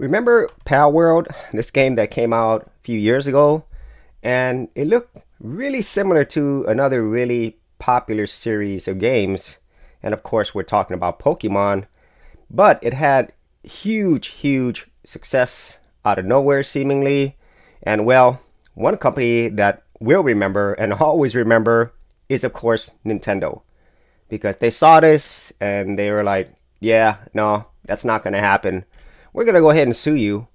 Remember Palworld, this game that came out a few years ago? And it looked really similar to another really popular series of games. And of course, we're talking about Pokemon. But it had huge success out of nowhere, seemingly. And well, one company that we'll remember and always remember is, of course, Nintendo. Because they saw this and they were like, yeah, no, that's not going to happen. We're going to go ahead and sue you.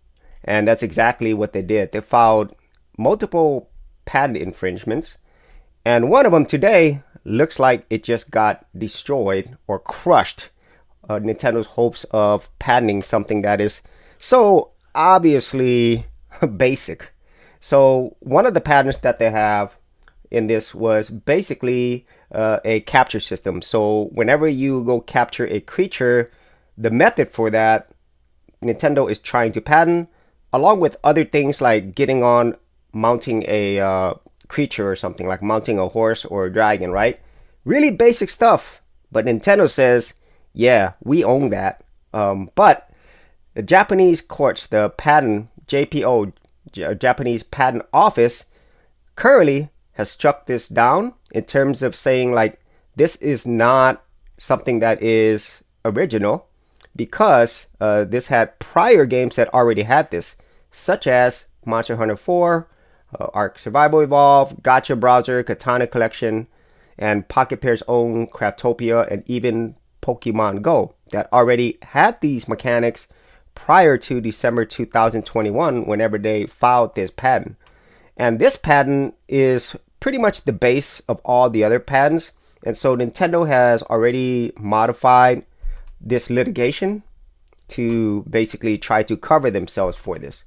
And that's exactly what they did. They filed multiple patent infringements. And one of them today looks like it just got destroyed or crushed. Nintendo's hopes of patenting something that is so obviously basic. So one of the patents that they have in this was basically a capture system. So whenever you go capture a creature, the method for that Nintendo is trying to patent, along with other things like getting on mounting a creature or something, like mounting a horse or a dragon, right? Really basic stuff. But Nintendo says, yeah, we own that. But the Japanese courts, the patent, JPO, Japanese Patent Office, currently has struck this down in terms of saying, like, this is not something that is original, because this had prior games that already had this, such as Monster Hunter 4, Ark Survival Evolved, Gacha Browser, Katana Collection, and Pocket Pair's own Craftopia, and even Pokemon Go, that already had these mechanics prior to December 2021, whenever they filed this patent. And this patent is pretty much the base of all the other patents. And so Nintendo has already modified this litigation to basically try to cover themselves for this.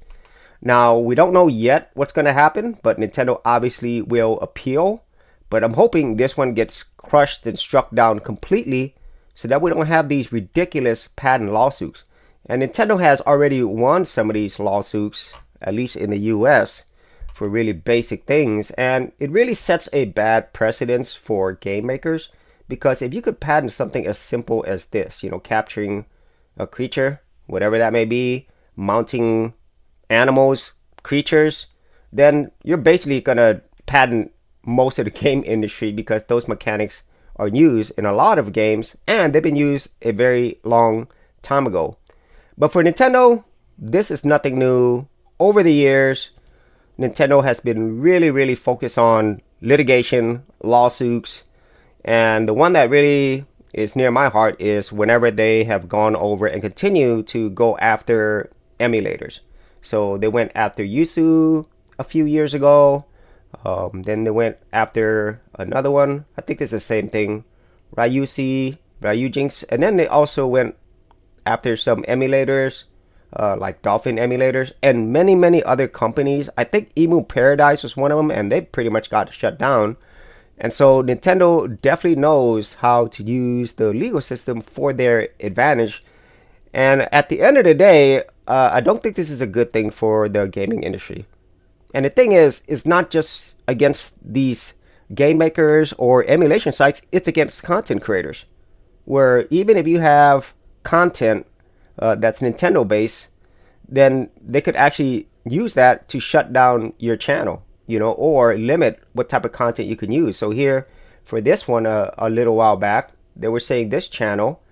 Now, we don't know yet what's going to happen, but Nintendo obviously will appeal. But I'm hoping this one gets crushed and struck down completely so that we don't have these ridiculous patent lawsuits. And Nintendo has already won some of these lawsuits, at least in the US, for really basic things. And it really sets a bad precedence for game makers. Because if you could patent something as simple as this, capturing a creature, whatever that may be, mounting animals, creatures, then you're basically going to patent most of the game industry, because those mechanics are used in a lot of games and they've been used a very long time ago. But for Nintendo, this is nothing new. Over the years, Nintendo has been really focused on litigation, lawsuits. And the one that really is near my heart is whenever they have gone over and continue to go after emulators. So they went after Yuzu a few years ago. Then they went after another one. I think it's the same thing. Ryujinx. And then they also went after some emulators, like Dolphin emulators, and many other companies. I think Emu Paradise was one of them, and they pretty much got shut down. And so Nintendo definitely knows how to use the legal system for their advantage. And at the end of the day, I don't think this is a good thing for the gaming industry. And the thing is, it's not just against these game makers or emulation sites, it's against content creators. Where even if you have content that's Nintendo based, then they could actually use that to shut down your channel, or limit what type of content you can use. So here, for this one, a little while back, they were saying this channel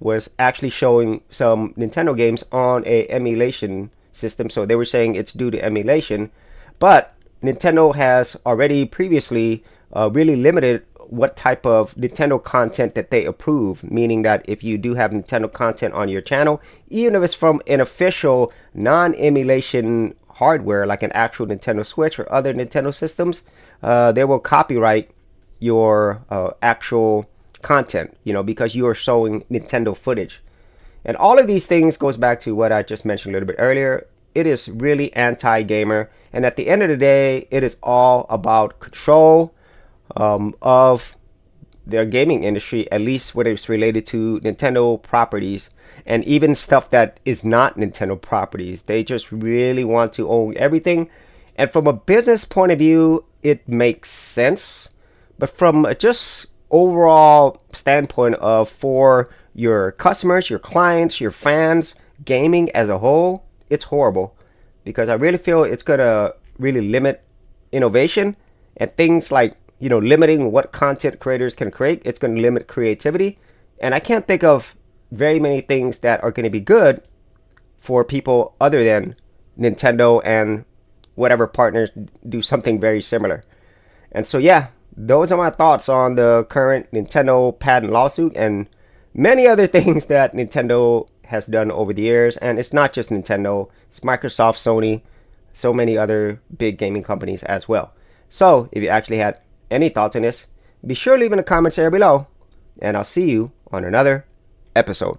was actually showing some Nintendo games on a emulation system. So they were saying it's due to emulation, but Nintendo has already previously really limited what type of Nintendo content that they approve, meaning that if you do have Nintendo content on your channel, even if it's from an official non-emulation hardware like an actual Nintendo Switch or other Nintendo systems, they will copyright your actual content, because you are showing Nintendo footage. And all of these things goes back to what I just mentioned a little bit earlier. It is really anti-gamer, and at the end of the day, it is all about control of their gaming industry, at least when it's related to Nintendo properties, and even stuff that is not Nintendo properties. They just really want to own everything. And from a business point of view, it makes sense. But from just overall standpoint of for your customers, your clients, your fans, gaming as a whole, it's horrible, because I really feel it's gonna really limit innovation and things like, you know, limiting what content creators can create. It's going to limit creativity, and I can't think of very many things that are going to be good for people other than Nintendo and whatever partners do something very similar. And so yeah, those are my thoughts on the current Nintendo patent lawsuit and many other things that Nintendo has done over the years. And it's not just Nintendo, it's Microsoft, Sony, so many other big gaming companies as well. So if you actually had any thoughts on this, be sure to leave in the comments area below, and I'll see you on another episode.